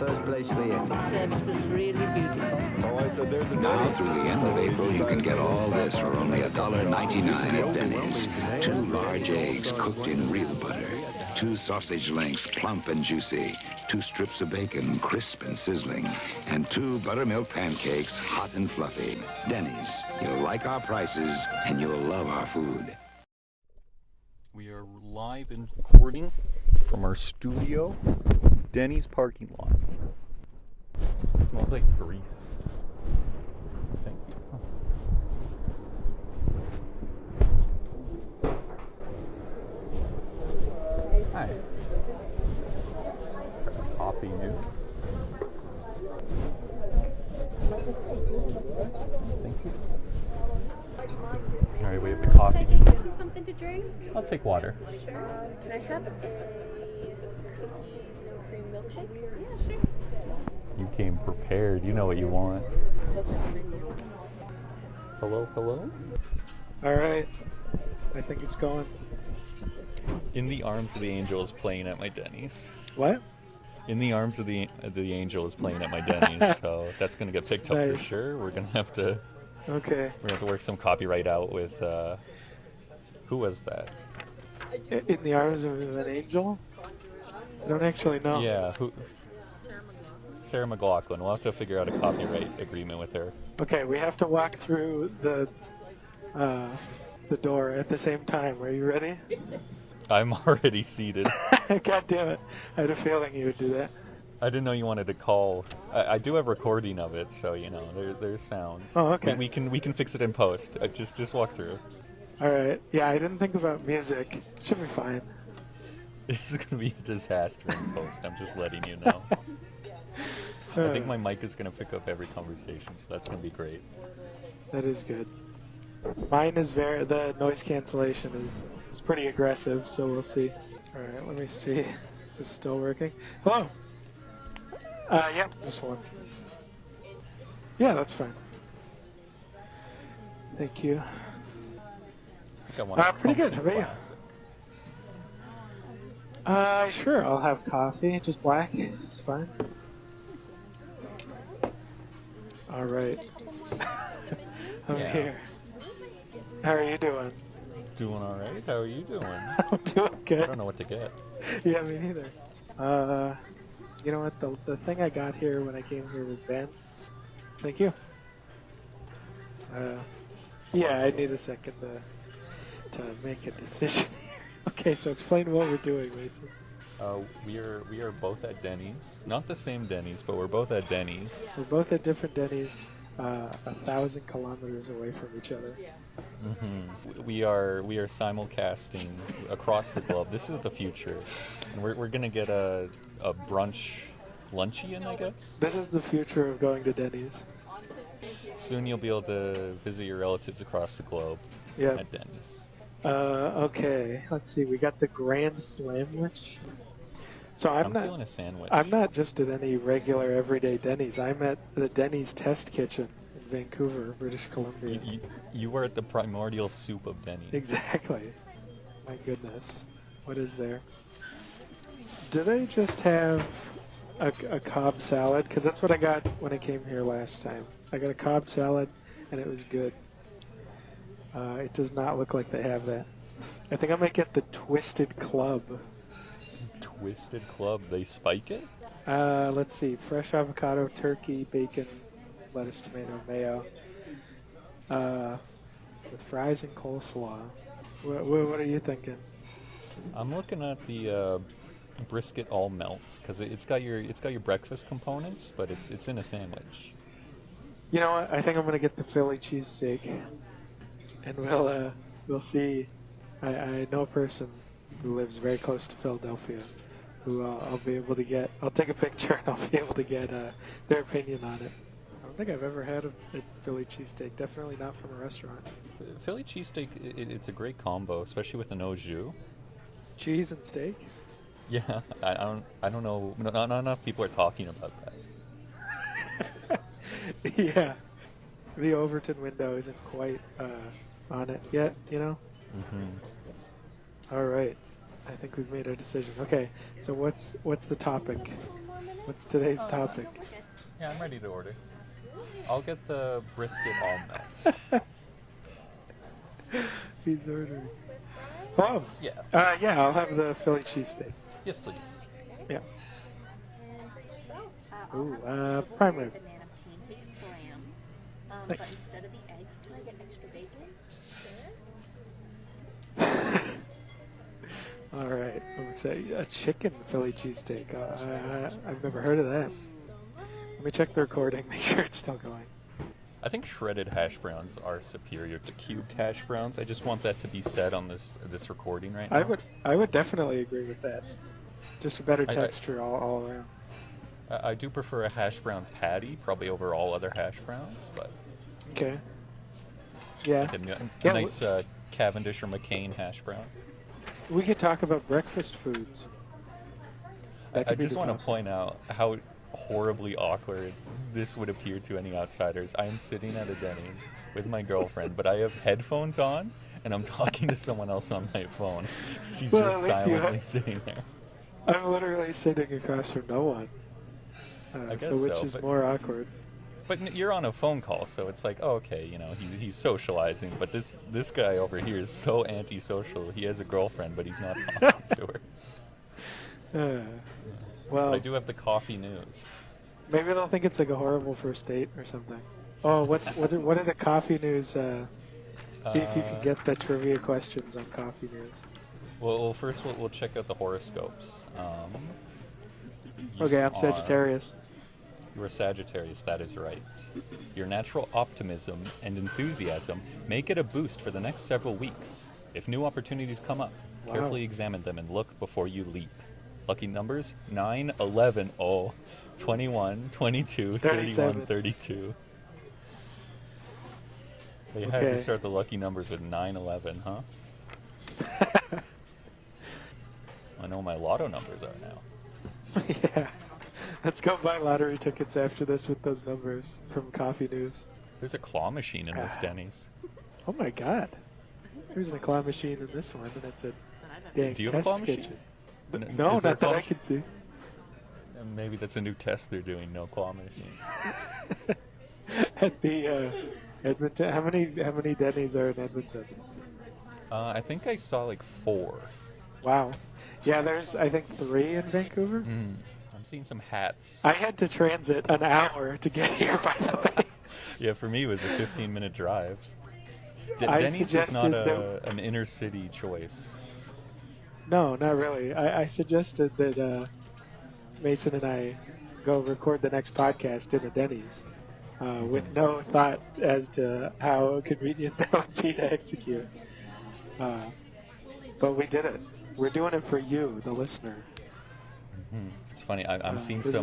first place for you. The service was really beautiful. Oh, I said there's a Now through the end of April, you can get all this for only $1.99 at Denny's. 2 large eggs cooked in real butter. 2 sausage links, plump and juicy. 2 strips of bacon, crisp and sizzling. And 2 buttermilk pancakes, hot and fluffy. Denny's. You'll like our prices, and you'll love our food. We are live and recording from our studio, Denny's parking lot. It smells like grease. Thank you. Hi. Coffee news. Thank you. All right, we have the coffee. Can I get you something to drink? I'll take water. Sure. Can I have a cookies and cream milkshake? Yeah, sure. You came prepared. You know what you want. Hello, hello? All right. I think it's going. In the Arms of the Angel is playing at my Denny's. What? In the Arms of the Angel is playing at my Denny's, so that's gonna get picked up for Nice. sure. We're gonna have to work some copyright out with who was that? In the arms of an angel? I don't actually know. Yeah, who? Sarah McLachlan. We'll have to figure out a copyright agreement with her. Okay, we have to walk through the door at the same time. Are you ready? I'm already seated. God damn it! I had a feeling you would do that. I didn't know you wanted to call. I do have recording of it, so you know there's sound. Oh, okay. We can fix it in post. Just walk through. All right. Yeah, I didn't think about music. Should be fine. This is gonna be a disaster in post. I'm just letting you know. I think my mic is gonna pick up every conversation, so that's gonna be great. That is good. Mine is the noise cancellation is pretty aggressive, so we'll see. All right, let me see. Is this still working? Hello. Yeah, just one. Yeah, that's fine. Thank you. Pretty good. How about you? Sure. I'll have coffee. Just black. It's fine. All right. I'm here. How are you doing? Doing all right. How are you doing? I'm doing good. I don't know what to get. Yeah, me neither. You know what? The thing I got here when I came here was Ben. Thank you. Yeah, I need a second to make a decision here. Okay, so explain what we're doing, Mason. We are both at Denny's. Not the same Denny's, but we're both at Denny's. We're both at different Denny's, 1,000 kilometers away from each other. Mm-hmm. We are simulcasting across the globe. This is the future. And we're gonna get a brunch luncheon, I guess. This is the future of going to Denny's. Soon you'll be able to visit your relatives across the globe at Denny's. Okay, let's see. We got the Grand Slamwich. So I'm not feeling a sandwich. I'm not just at any regular everyday Denny's. I'm at the Denny's Test Kitchen in Vancouver, British Columbia. You were at the primordial soup of Denny's. Exactly. My goodness. What is there? Do they just have a Cobb salad? Because that's what I got when I came here last time. I got a Cobb salad, and it was good. It does not look like they have that. I think I might get the Twisted Club. Twisted Club? They spike it? Let's see. Fresh avocado, turkey, bacon, lettuce, tomato, mayo. The fries and coleslaw. What are you thinking? I'm looking at the brisket all melt because it's got your breakfast components, but it's in a sandwich. You know what? I think I'm gonna get the Philly cheesesteak, and we'll see. I know a person who lives very close to Philadelphia, who I'll be able to get. I'll take a picture and I'll be able to get their opinion on it. I don't think I've ever had a Philly cheesesteak. Definitely not from a restaurant. Philly cheesesteak, it's a great combo, especially with an au jus. Cheese and steak? Yeah, I don't know. Not enough people are talking about that. Yeah, the Overton window isn't quite on it yet, you know? Mm-hmm. All right. I think we've made our decision. Okay, so what's the topic? What's today's topic? Yeah, I'm ready to order. I'll get the brisket all met. He's ordering. Oh. Yeah. Yeah, I'll have the Philly cheesesteak. Yes, please. Yeah. And for yourself, Ooh, I'll have the prime rib. banana pancake slam. Nice. But instead of the eggs, can I get extra bacon? All right. I'm excited. A chicken Philly cheesesteak. I've never heard of that. Let me check the recording. Make sure it's still going. I think shredded hash browns are superior to cubed hash browns. I just want that to be said on this recording right now. I would definitely agree with that. Just a better texture all around. I do prefer a hash brown patty, probably over all other hash browns, but Okay. Yeah. like a Yeah, nice Cavendish or McCain hash brown. We could talk about breakfast foods. That I could be just the want to topic. point out how horribly awkward this would appear to any outsiders. I am sitting at a Denny's with my girlfriend, but I have headphones on and I'm talking to someone else on my phone. She's Well, just at least you silently have- sitting there. I'm literally sitting across from no one. I guess so which so, is but- more awkward. But you're on a phone call, so it's like, oh, okay, he's socializing. But this guy over here is so antisocial. He has a girlfriend, but he's not talking to her. Well, But I do have the coffee news. maybe they'll think it's like a horrible first date or something. Oh, what are the coffee news? See if you can get the trivia questions on coffee news. Well, first we'll check out the horoscopes. You Okay, I'm are- Sagittarius. You are Sagittarius, that is right. Your natural optimism and enthusiasm may get a boost for the next several weeks. If new opportunities come up, Wow. carefully examine them and look before you leap. Lucky numbers 9, 11, 21, 22, 31, 37. 32. They had Okay. to start the lucky numbers with 9, 11, huh? I know what my lotto numbers are now. Yeah. Let's go buy lottery tickets after this with those numbers from Coffee News. There's a claw machine in this Denny's. Oh my god. There's a claw machine in this one, and it's a dang Do you have a test claw machine? kitchen. N- No, is there a not that claw I machine? can see. And maybe that's a new test they're doing, no claw machine. At the Edmonton, how many Denny's are in Edmonton? I think I saw like 4. Wow. Yeah, there's I think 3 in Vancouver. I'm seeing some hats. I had to transit an hour to get here, by the way. Yeah, for me it was a 15-minute drive. I Denny's is not suggested that- an inner city choice. No, not really. I suggested that Mason and I go record the next podcast in a Denny's with no thought as to how convenient that would be to execute. But we did it. We're doing it for you, the listener. It's funny. I'm seeing this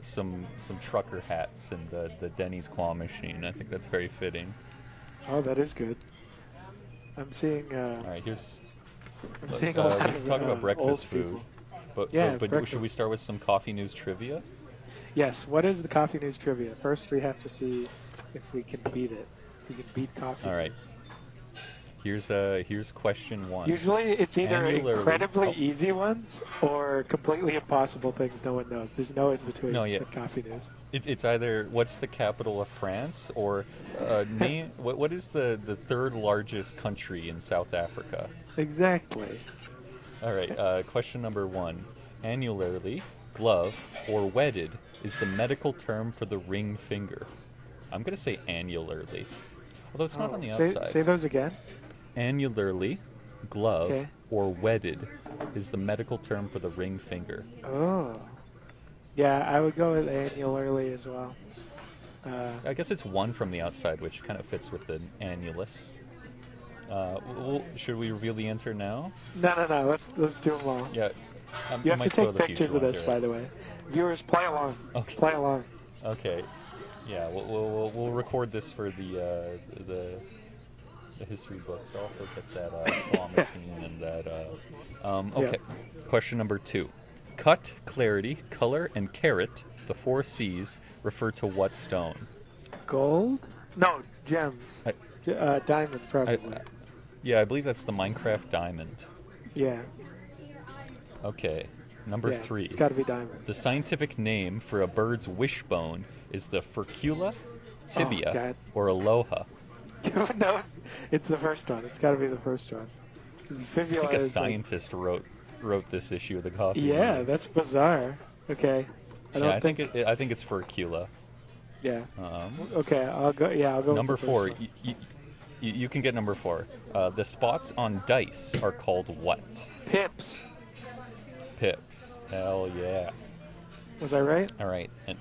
some trucker hats in the Denny's claw machine. I think that's very fitting. Oh, that is good. I'm seeing. All right, here's. I'm seeing we a lot can of talk about breakfast old food. people. But, Yeah, but should we breakfast. start with some coffee news trivia? Yes. What is the Coffee News trivia? First, we have to see if we can beat it. If we can beat Coffee All right. News. Here's question 1. Usually, it's either Annularly- incredibly oh. easy ones or completely impossible things no one knows. There's no in between No, yeah. with Coffee News. It's either what's the capital of France or name what is the third largest country in South Africa? Exactly. All right. Question number 1: annularly, glove, or wedded is the medical term for the ring finger. I'm gonna say annularly, although it's not on the outside. Say those again. Annularly, glove, Okay. or wedded is the medical term for the ring finger. Oh. Yeah, I would go with annularly as well. I guess it's 1 from the outside, which kind of fits with the annulus. Should we reveal the answer now? No. Let's do them all. Yeah. You have to might spoil take the pictures future of this, ones, by right? the way. Viewers, play along. Okay. Play along. Okay. Yeah, we'll record this for the history books. Also get that claw machine and that. Okay. Question number 2: cut, clarity, color, and carat, the 4 C's, refer to what stone? Gold? No, gems. Diamond, probably. Yeah, I believe that's the Minecraft diamond. Yeah. Okay. Number Yeah, 3. It's got to be diamond. The scientific name for a bird's wishbone is the furcula, tibia, God. or aloha. No, it's the first one. It's got to be the first one. 'Cause I fibula think a is like- scientist wrote this issue of the Coffee yeah, News. that's bizarre. Okay. I think it's furcula. Yeah. Um, Okay, I'll go. Yeah, I'll go. number with the 4. first one. You can get number 4. The spots on dice are called what? Pips. Pips. Hell yeah. Was I right? All right, and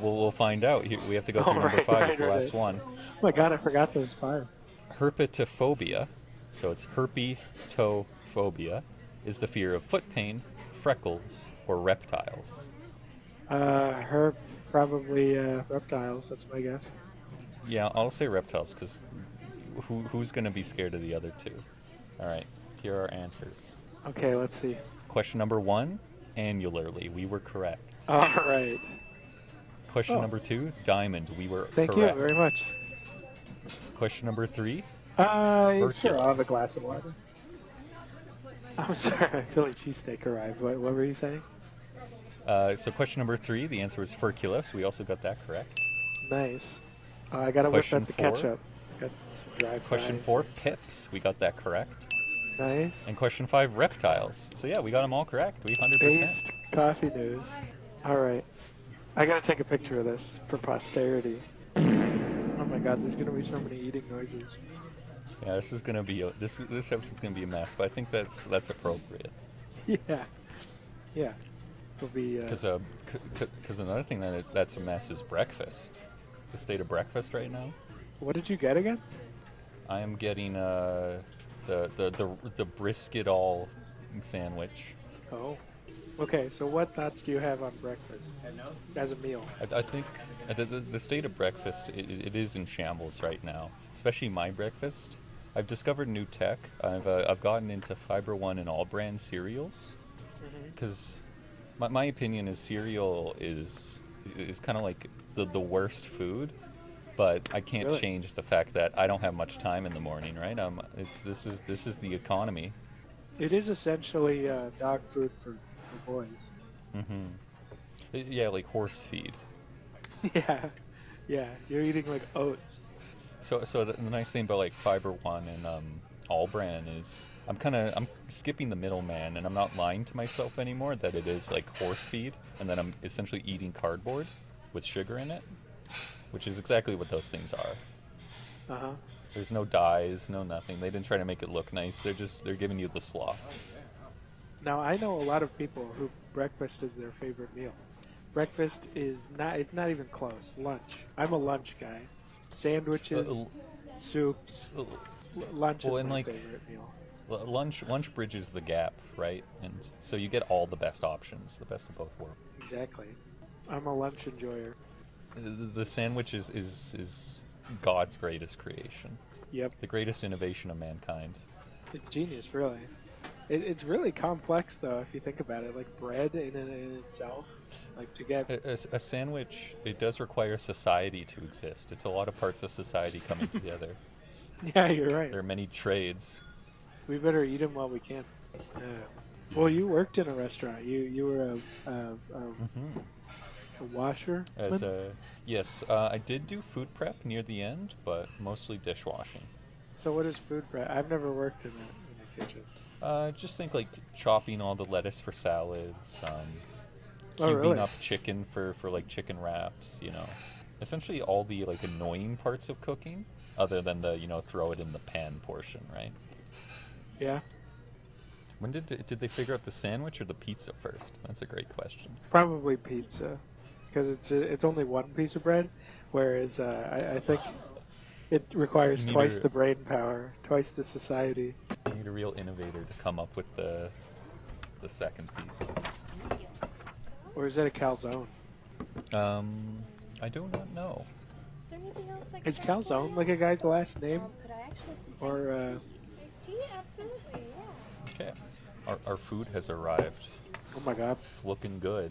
we'll find out. We have to go Oh, through number right, 5. right, It's the right. last one. Oh my God, I forgot there was 5. Herpetophobia, so it's herpetophobia, is the fear of foot pain, freckles, or reptiles. Probably reptiles. That's my guess. Yeah, I'll say reptiles because who's going to be scared of the other two? All right, here are answers. Okay, let's see. Question number 1, annularly. We were correct. All right. Question Oh. number 2, diamond. We were Thank correct. you very much. Question number 3, Sure, Virtual. I'll have a glass of water. I'm sorry, Philly cheesesteak arrived. What were you saying? so question number 3, the answer was furcula, so we also got that correct. Nice. I gotta whip Question up the 4. ketchup. Got some dry Question fries. 4, pips. We got that correct. Nice. And question 5, reptiles. So yeah, we got them all correct. We 100%. Based coffee news. All right. I gotta take a picture of this for posterity. Oh my God, there's gonna be so many eating noises. Yeah, this is gonna be this episode's gonna be a mess, but I think that's appropriate. Yeah. Yeah. It'll be. Because another thing that's a mess is breakfast. The state of breakfast right now. What did you get again? I am getting the brisket all sandwich. Oh. Okay, so what thoughts do you have on breakfast as a meal? I think the state of breakfast it is in shambles right now, especially my breakfast. I've discovered new tech. I've gotten into Fiber One and all brand cereals because my opinion is cereal is kind of like the worst food, but I can't Really? change the fact that I don't have much time in the morning, right? This is the economy. It is essentially dog food for boys. Yeah, like horse feed. Yeah. Yeah, you're eating like oats. So the nice thing about like Fiber One and All Brand is I'm skipping the middleman and I'm not lying to myself anymore that it is like horse feed and that I'm essentially eating cardboard with sugar in it, which is exactly what those things are. Uh-huh. There's no dyes, no nothing. They didn't try to make it look nice. They're giving you the slop. Now, I know a lot of people who breakfast is their favorite meal. Breakfast is it's not even close. Lunch. I'm a lunch guy. Sandwiches, soups, lunch well, is and my like, favorite meal. Lunch bridges the gap, right? And so you get all the best options, the best of both worlds. Exactly. I'm a lunch enjoyer. The sandwich is God's greatest creation. Yep. The greatest innovation of mankind. It's genius, really. It's really complex, though, if you think about it. Like bread in itself, like to get. A sandwich, it does require society to exist. It's a lot of parts of society coming together. Yeah, you're right. There are many trades. We better eat them while we can. Well, you worked in a restaurant. You were a washer. Yes, I did do food prep near the end, but mostly dishwashing. So what is food prep? I've never worked in a kitchen. Just think like chopping all the lettuce for salads, Oh, cubing really? up chicken for like chicken wraps, essentially all the like annoying parts of cooking, other than the throw it in the pan portion, right? Yeah. When did they figure out the sandwich or the pizza first? That's a great question. Probably pizza, because it's only one piece of bread, whereas I think it requires You need twice a- the brain power, twice the society. You need a real innovator to come up with the second piece. Or is that a calzone? I do not know. Is there anything else I can Is help calzone with? like a guy's last name? Could I actually have some Or, iced tea? Iced tea? Absolutely, yeah. Okay, our food has arrived. Oh my god. It's looking good.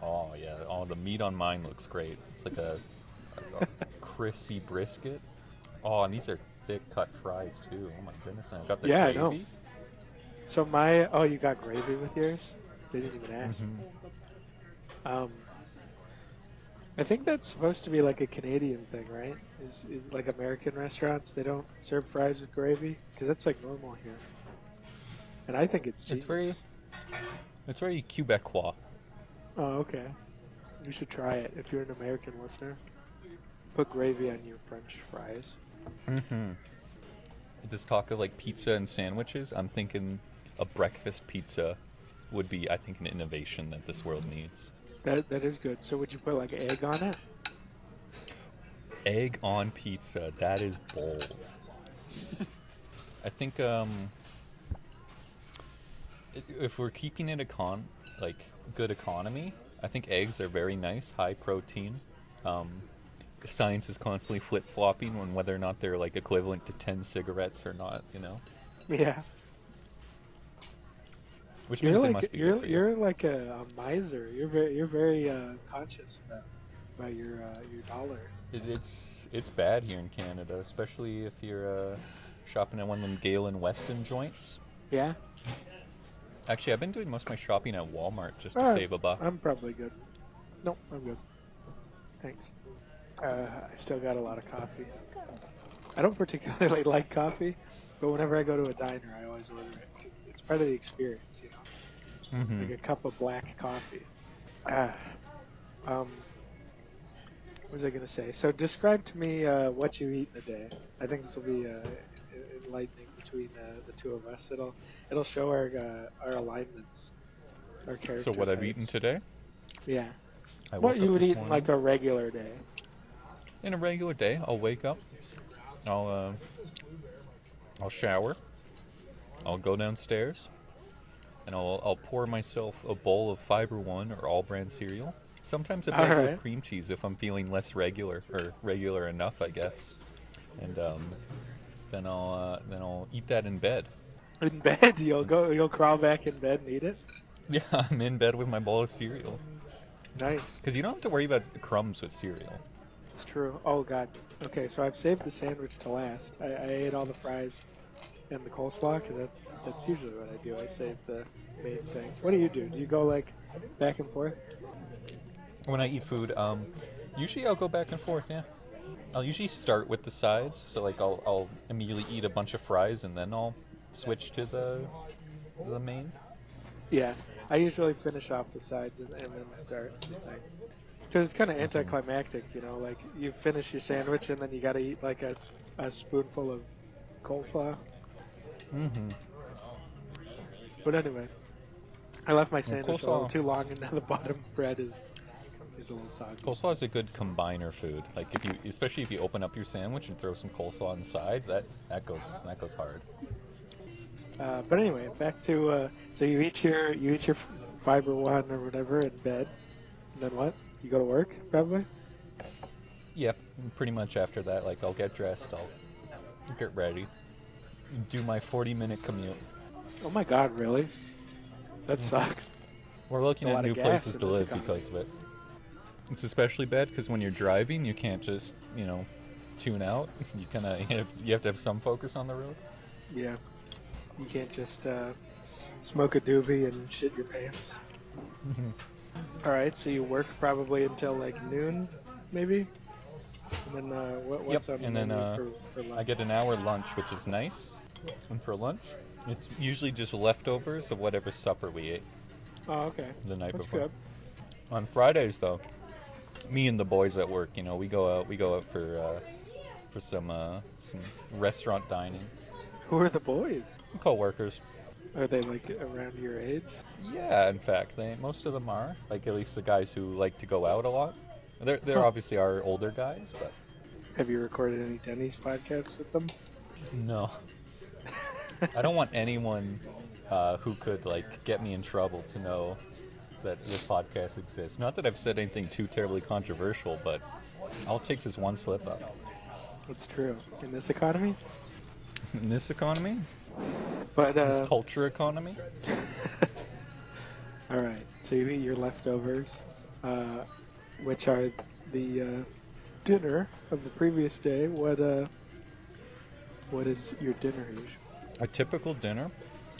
Oh yeah. Oh, the meat on mine looks great. It's like a crispy brisket. Oh, and these are thick cut fries too. Oh my goodness. And I've got the Yeah, I gravy. know. So you got gravy with yours? They didn't even ask. Mm-hmm. I think that's supposed to be like a Canadian thing, right? Is like American restaurants, they don't serve fries with gravy? Because that's like normal here. And I think it's genius. It's very Quebecois. Oh, okay. You should try it if you're an American listener. Put gravy on your French fries. Mm-hmm. This talk of like pizza and sandwiches, I'm thinking a breakfast pizza would be, I think, an innovation that this world needs. That is good. So would you put like egg on it? Egg on pizza, that is bold. I think if we're keeping it good economy, I think eggs are very nice, high protein. Science is constantly flip-flopping on whether or not they're like equivalent to 10 cigarettes or not, you know? Yeah. Which means they must be good for you. You're like a miser. You're very conscious about your dollar. It's bad here in Canada, especially if you're shopping at one of them Galen Weston joints. Yeah. Actually, I've been doing most of my shopping at Walmart just to save a buck. I'm probably good. No, I'm good. Thanks. I still got a lot of coffee. I don't particularly like coffee, but whenever I go to a diner, I always order it. It's part of the experience, you know? Mm-hmm. Like a cup of black coffee. What was I going to say? So describe to me what you eat in a day. I think this will be enlightening between the two of us. It'll show our alignments, our character So what I've types. eaten today? Yeah. I What woke you up would this eat in morning. like a regular day. In a regular day, I'll wake up, I'll shower, I'll go downstairs, and I'll pour myself a bowl of Fiber One or All Brand cereal. Sometimes a bag Alright. with cream cheese if I'm feeling less regular or regular enough, I guess. And then I'll eat that in bed. In bed, you'll crawl back in bed and eat it. Yeah, I'm in bed with my bowl of cereal. Nice. Because you don't have to worry about crumbs with cereal. It's true. Oh god. Okay, so I've saved the sandwich to last. I ate all the fries and the coleslaw because that's usually what I do. I save the main thing. What do? Do you go like back and forth? When I eat food, usually I'll go back and forth. Yeah, I'll usually start with the sides. So like I'll immediately eat a bunch of fries and then I'll switch to the main. Yeah, I usually finish off the sides and then start the thing. Because it's kind of anticlimactic, you know. Like you finish your sandwich and then you gotta eat like a spoonful of coleslaw. Mm-hmm. But anyway, I left my sandwich a little coleslaw- too long, and now the bottom bread is a little soggy. Coleslaw is a good combiner food. Like especially if you open up your sandwich and throw some coleslaw inside, that goes hard. But anyway, back to so you eat your Fiber One or whatever in bed, and then what? You go to work probably. Yep, pretty much after that, like I'll get dressed, I'll get ready, do my 40-minute commute. Oh my God, really? That sucks. We're looking That's a at lot new of gas places in to this live economy. because of it. It's especially bad because when you're driving, you can't just, tune out. You have to have some focus on the road. Yeah, you can't just smoke a doobie and shit your pants. All right, so you work probably until like noon, maybe. And then what's on the and then menu for lunch? I get an hour lunch, which is nice. And for lunch, it's usually just leftovers of whatever supper we ate Oh, okay. the night That's before. good. On Fridays, though, me and the boys at work, we go out for some restaurant dining. Who are the boys? Co-workers. Are they like around your age? Yeah, in fact, most of them are. Like at least the guys who like to go out a lot. They're Huh. obviously our older guys, but Have you recorded any Denny's podcasts with them? no. I don't want anyone who could get me in trouble to know that this podcast exists. Not that I've said anything too terribly controversial, but all it takes is one slip up. That's true. In this economy? In this economy, But this culture economy. all right. So you eat your leftovers, which are the dinner of the previous day. What is your dinner usually? A typical dinner,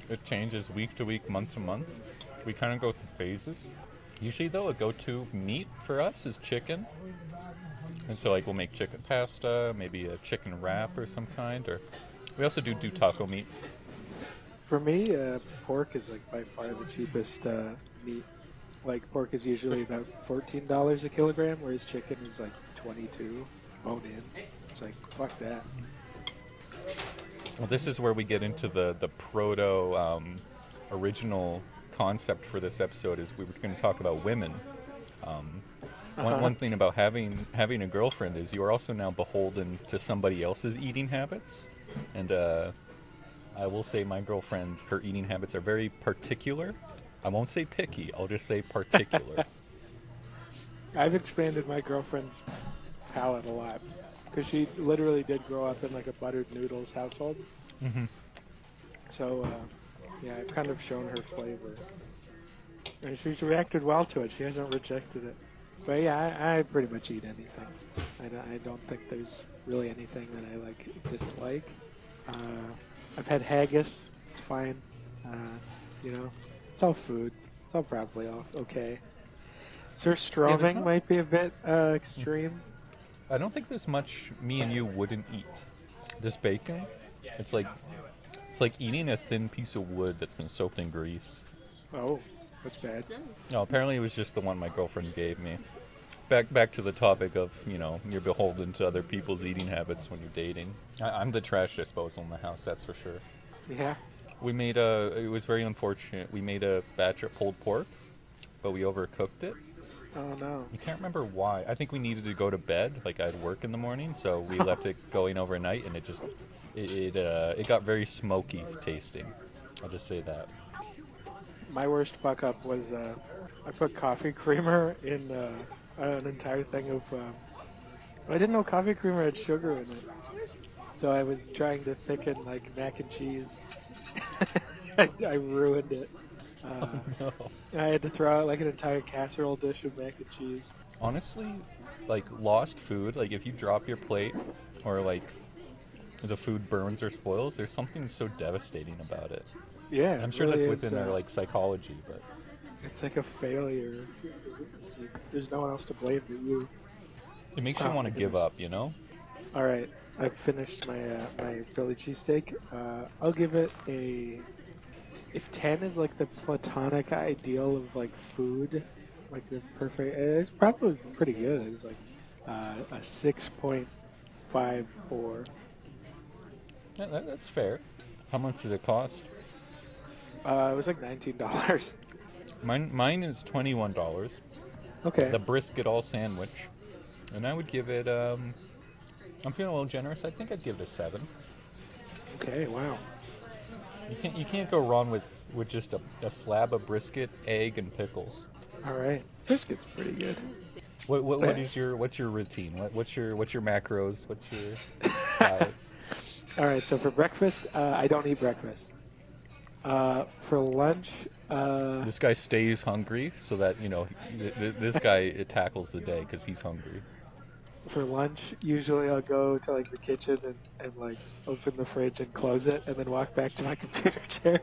it changes week to week, month to month. we kind of go through phases. Usually, though, a go-to meat for us is chicken. And so, like, we'll make chicken pasta, maybe a chicken wrap or some kind, or we also do taco meat. For me, pork is like by far the cheapest meat. Like pork is usually about $14 a kilogram, whereas chicken is like 22 bone in. It's like fuck that. Well, this is where we get into the proto original concept for this episode. Is we were going to talk about women. One thing about having a girlfriend is you are also now beholden to somebody else's eating habits, and I will say my girlfriend, her eating habits are very particular. I won't say picky. I'll just say particular. I've expanded my girlfriend's palate a lot because she literally did grow up in like a buttered noodles household. Mm-hmm. So yeah, I've kind of shown her flavor, and she's reacted well to it. She hasn't rejected it. But yeah, I pretty much eat anything. I don't think there's really anything that I like dislike. I've had haggis. It's fine. You know, it's all food. It's all probably all okay. Surströmming might be a bit extreme. I don't think there's much me and you wouldn't eat. This bacon, it's like eating a thin piece of wood that's been soaked in grease. Oh, that's bad. No, apparently it was just the one my girlfriend gave me. Back to the topic of, you know, you're beholden to other people's eating habits when you're dating. I'm the trash disposal in the house, that's for sure. Yeah. We made it was very unfortunate. We made a batch of pulled pork, but we overcooked it. Oh no. I can't remember why. I think we needed to go to bed. Like I had work in the morning, so we left it going overnight, and it got very smoky tasting. I'll just say that. My worst fuck up was I put coffee creamer in an entire thing of. I didn't know coffee creamer had sugar in it, so I was trying to thicken like mac and cheese. I ruined it. No. I had to throw out like an entire casserole dish of mac and cheese. Honestly, like lost food, like if you drop your plate or like the food burns or spoils, there's something so devastating about it. Yeah, I'm sure really that's within is, their like psychology, but it's like a failure. It's like, there's no one else to blame but you. it makes you want to give up, you know? All right, I've finished my my Philly cheesesteak. I'll give it a. If 10 is like the platonic ideal of like food, like the perfect, it's probably pretty good. It's like a 6.54. Yeah, that's fair. How much did it cost? It was like $19. Mine is $21. Okay. The brisket all sandwich, and I would give it. I'm feeling a little generous. I think I'd give it a 7. Okay. Wow. You can't go wrong with just a slab of brisket, egg, and pickles. All right. Biscuit's pretty good. What's your routine? What's your macros? What's your diet? All right. So for breakfast, I don't eat breakfast. For lunch, This guy stays hungry so that, you know, this guy tackles the day because he's hungry. for lunch, usually I'll go to like the kitchen and like open the fridge and close it, and then walk back to my computer chair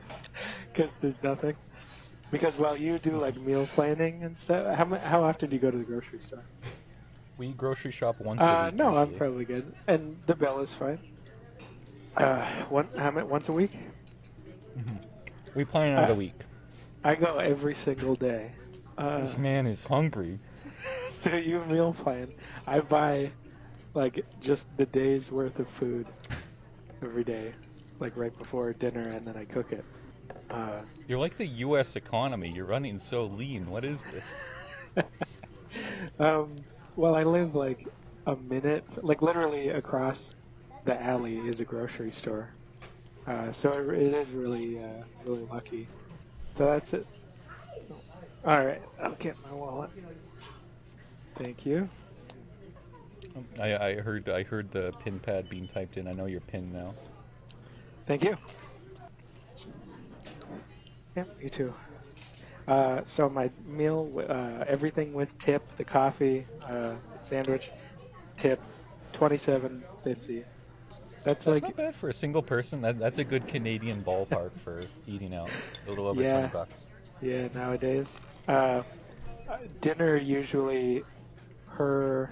because there's nothing. Because while you do like meal planning and stuff, how often do you go to the grocery store? We grocery shop once a week. No, usually. I'm probably good, and the bill is fine. Once a week? Mm-hmm. We plan out a week. I go every single day. This man is hungry. So you meal plan. I buy like just the day's worth of food every day, like right before dinner, and then I cook it. You're like the U.S. economy. You're running so lean. What is this? Well, I live like a minute, like literally across the alley is a grocery store. So it is really, really lucky. So that's it. All right, I'll get my wallet. Thank you. I heard the pin pad being typed in. I know your pin now. Thank you. Yeah, you too. So my meal, everything with tip, the coffee, sandwich, tip, $27.50. That's like not bad for a single person. That's a good Canadian ballpark for eating out. A little over Yeah. $20. Yeah, nowadays. Dinner usually per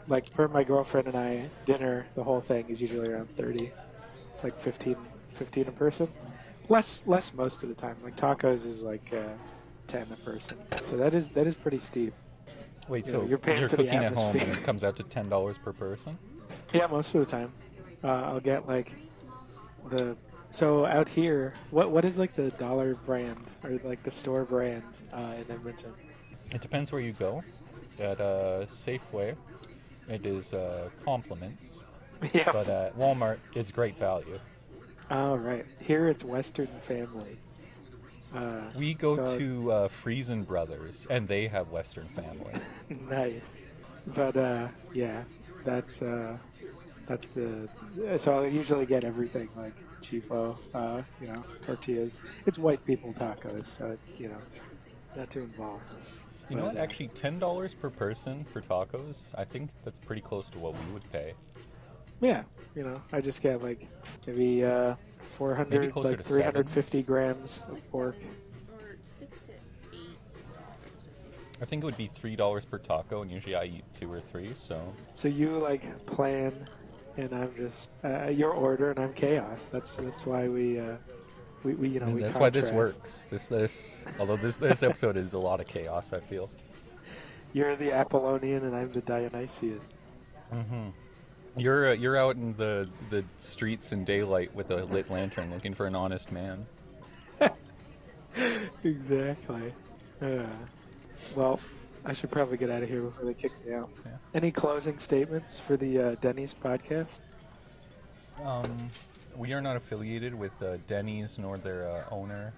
my girlfriend and I, dinner, the whole thing is usually around 30, like 15 a person. Less most of the time. Like tacos is like 10 a person. So that is pretty steep. Wait, You know, so you're paying you're for the cooking at home and atmosphere. it comes out to $10 per person? Yeah, most of the time. I'll get like the so out here, what is like the dollar brand or like the store brand in Edmonton? It depends where you go. At Safeway, it is compliments, Yeah. but at Walmart, it's great value. Oh, right. Here it's Western Family. We go So to Friesen Brothers, and they have Western Family. nice. But yeah, that's the so I usually get everything like cheapo, tortillas. It's white people tacos, so it's not too involved. You know But what? Actually, $10 per person for tacos. I think that's pretty close to what we would pay. yeah, I just get like maybe Maybe 400, closer like to 350 grams of pork. Or $6 to $8. I think it would be $3 per taco, and usually I eat 2 or 3. So you like plan, and I'm just your order, and I'm chaos. That's why we we And we that's why this contrast. works. Although this episode is a lot of chaos, I feel. You're the Apollonian, and I'm the Dionysian. You're out in the streets in daylight with a lit lantern, looking for an honest man. Exactly. Well, I should probably get out of here before they kick me out. Yeah. Any closing statements for the Denny's podcast? We are not affiliated with Denny's nor their owner.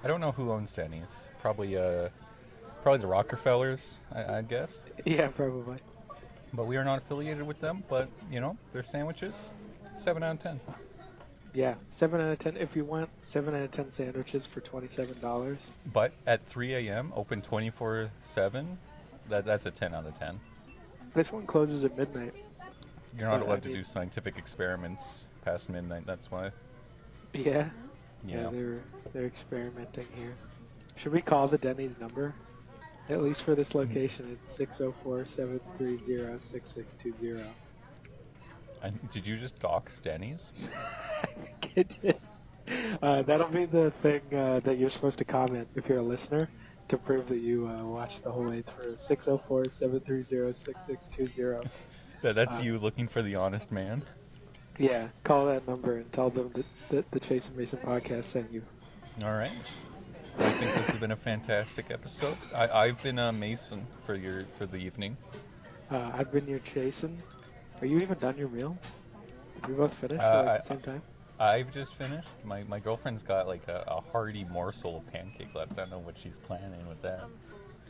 I don't know who owns Denny's. Probably the Rockefellers, I'd guess. Yeah, probably. But we are not affiliated with them. But their sandwiches, 7 out of 10. Yeah, 7 out of 10. If you want 7 out of 10 sandwiches for $27. But at 3 a.m., open 24/7. That's a 10 out of 10. This one closes at midnight. You're not I allowed to mean- do scientific experiments past midnight. That's why. Yeah. Yeah. They're experimenting here. Should we call the Denny's number? At least for this location, it's 604-730-6620. Did you just dox Denny's? I think it did. That'll be the thing that you're supposed to comment if you're a listener to prove that you watched the whole way through. 604-730-6620. That's you looking for the honest man. Yeah, call that number and tell them that the Chase and Mason podcast sent you. All right. I think this has been a fantastic episode. I've been Mason for the evening. I've been your Jason. Are you even done your meal? Did we both finish at the same time? I've just finished. My girlfriend's got like a hearty morsel of pancake left. I don't know what she's planning with that.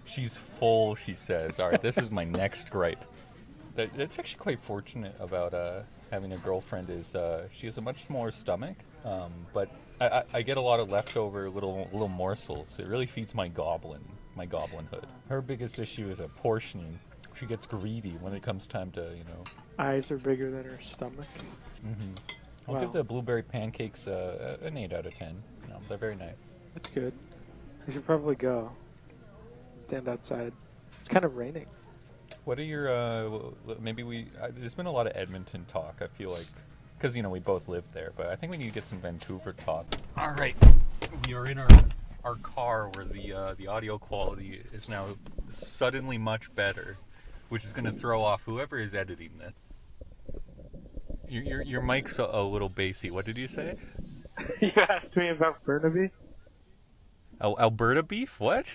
She's full, she says. All right, this is my next gripe. That's actually quite fortunate about having a girlfriend is she has a much smaller stomach, but I get a lot of leftover little morsels. It really feeds my goblinhood. Her biggest issue is portioning. She gets greedy when it comes time to Eyes are bigger than her stomach. I'll Wow. give the blueberry pancakes an 8 out of 10. They're very nice. That's good. We should probably go. Stand outside. It's kind of raining. What are your there's been a lot of Edmonton talk, I feel like, because we both live there, but I think we need to get some Vancouver talk. All right, we are in our car where the audio quality is now suddenly much better, which is going to throw off whoever is editing this. Your mic's a little bassy. What did you say? You asked me about Burnaby? Alberta beef? What?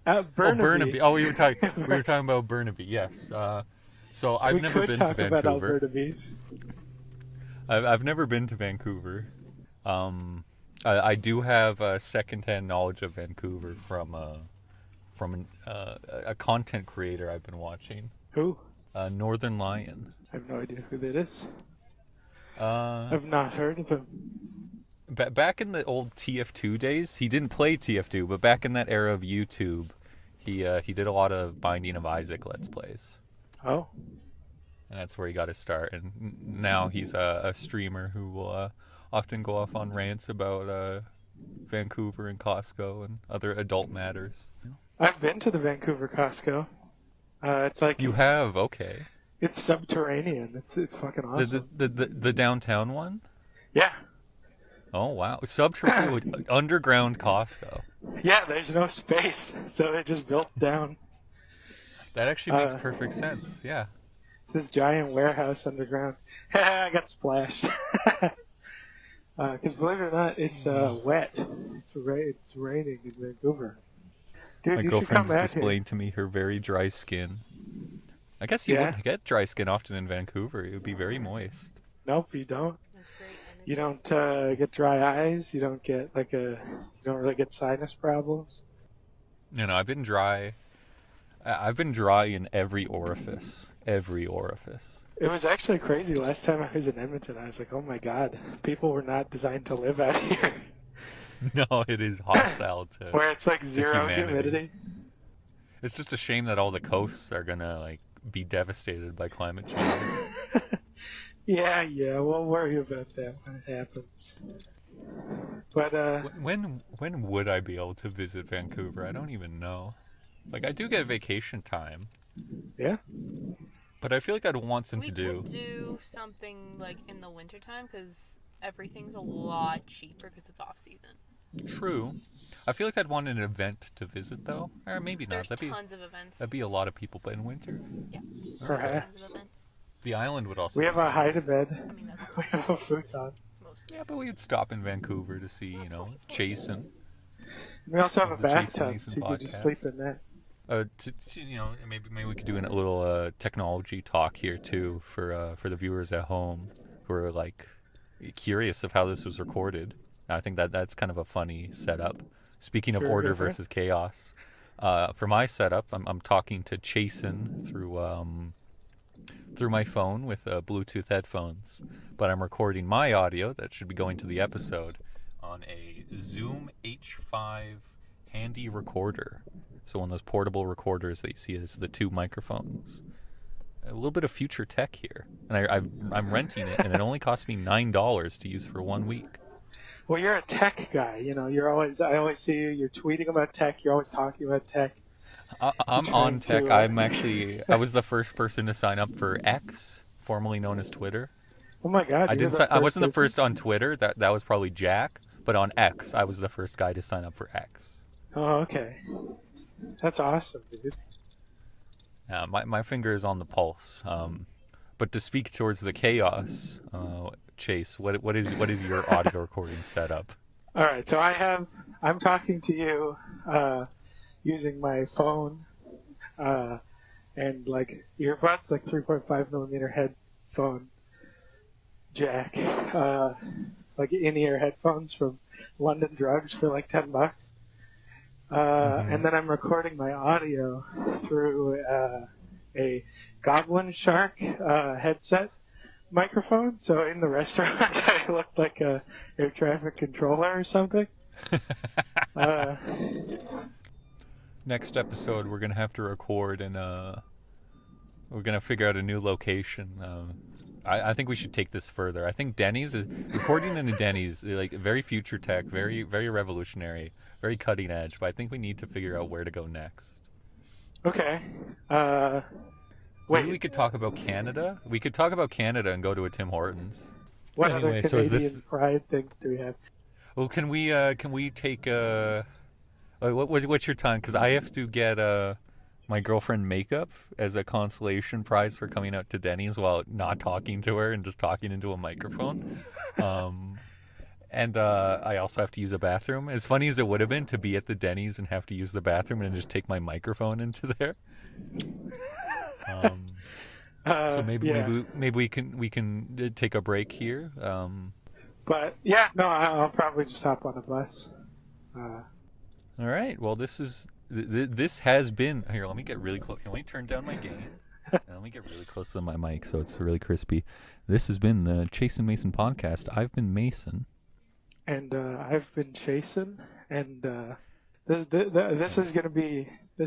Burnaby. Oh, Burnaby. Oh, we were talking about Burnaby. Yes. So I've never been to talk about Vancouver. Alberta beef. I've never been to Vancouver. I do have secondhand knowledge of Vancouver from a content creator I've been watching. Who? Northern Lion. I have no idea who that is. Uh, I've not heard of him. Back in the old TF2 days, he didn't play TF2, but back in that era of YouTube, he did a lot of Binding of Isaac Let's Plays. Oh. And that's where he got his start. And now he's a streamer who will often go off on rants about Vancouver and Costco and other adult matters. I've been to the Vancouver Costco. It's like You have, okay. it's subterranean. It's fucking awesome. The downtown one? Yeah. Oh wow, subterranean underground Costco. Yeah, there's no space, so they just built down. That actually makes perfect sense. Yeah. It's this giant warehouse underground. I got splashed. Because believe it or not, it's wet. It's raining in Vancouver. Dude, My you should come girlfriend's back displaying to me her very dry skin. I guess you wouldn't get dry skin often in Vancouver. It would be very moist. Nope, you don't. That's great. You don't get dry eyes. You don't get you don't really get sinus problems. You know, I've been dry. I've been dry in every orifice. Every orifice. It was actually crazy. Last time I was in Edmonton, I was like, oh my god, people were not designed to live out here. No, it is hostile to Where it's like zero humanity. humidity. It's just a shame that all the coasts are gonna like be devastated by climate change. Yeah, we'll worry about that when it happens. But When would I be able to visit Vancouver? I don't even know. Like I do get vacation time, yeah, but I feel like I'd want something We to do. could do something like in the wintertime because everything's a lot cheaper because it's off season. True. I feel like I'd want an event to visit though, or maybe not. There's tons of events. That'd be a lot of people, but in winter, Yeah. perhaps. Tons of events. the island would also. We be have a fun. hide-a-bed. I mean, that's We have a futon. mostly. Yeah, but we'd stop in Vancouver to see, Jason. We also have a The Jason bathtub, Mason so you could just podcast. sleep in that. Maybe we could do a little technology talk here too for the viewers at home who are like curious of how this was recorded. I think that's kind of a funny setup. Speaking of Sure, order go for it. versus chaos, for my setup, I'm talking to Chasen through my phone with Bluetooth headphones, but I'm recording my audio that should be going to the episode on a Zoom H5 handy recorder. So one of those portable recorders that you see as the two microphones. A little bit of future tech here, and I'm renting it, and it only cost me $9 to use for 1 week. Well, you're a tech guy. I always see you. You're tweeting about tech. You're always talking about tech. I'm on tech. I was the first person to sign up for X, formerly known as Twitter. Oh my god! I wasn't the first on Twitter. That was probably Jack. But on X, I was the first guy to sign up for X. Oh, okay. That's awesome, dude. My finger is on the pulse. But to speak towards the chaos, Chase, what is your audio recording setup? All right, so I'm talking to you using my phone and like earbuds, like 3.5 millimeter headphone jack, like in-ear headphones from London Drugs for like $10. And then I'm recording my audio through a Goblin Shark headset microphone. So in the restaurant, I looked like a air traffic controller or something. Next episode, we're gonna have to record, and we're gonna figure out a new location. I think we should take this further. I think Denny's is recording in a Denny's, like very future tech, very very revolutionary, very cutting edge. But I think we need to figure out where to go next. Okay. Maybe we could talk about Canada. We could talk about Canada and go to a Tim Hortons. What Anyway, other so is Canadian this- pride things do we have? Well, can we take what's your time? Because I have to get my girlfriend makeup as a consolation prize for coming out to Denny's while not talking to her and just talking into a microphone. And I also have to use a bathroom. As funny as it would have been to be at the Denny's and have to use the bathroom and just take my microphone into there. So maybe we can take a break here. But yeah, no, I'll probably just hop on a bus. All right. Well, this has been here. Let me get really close. Let me turn down my gain. And let me get really close to my mic so it's really crispy. This has been the Chase and Mason podcast. I've been Mason. And I've been Jason, and this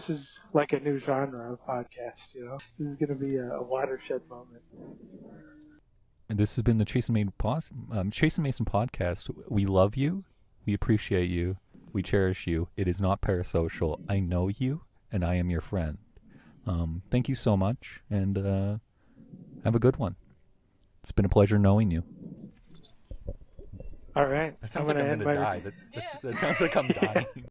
is like a new genre of podcast. This is gonna be a watershed moment. And this has been the Chase and Mason podcast. We love you. We appreciate you. We cherish you. It is not parasocial. I know you, and I am your friend. Thank you so much, and have a good one. It's been a pleasure knowing you. All right. That sounds like I'm gonna die. That sounds like I'm dying.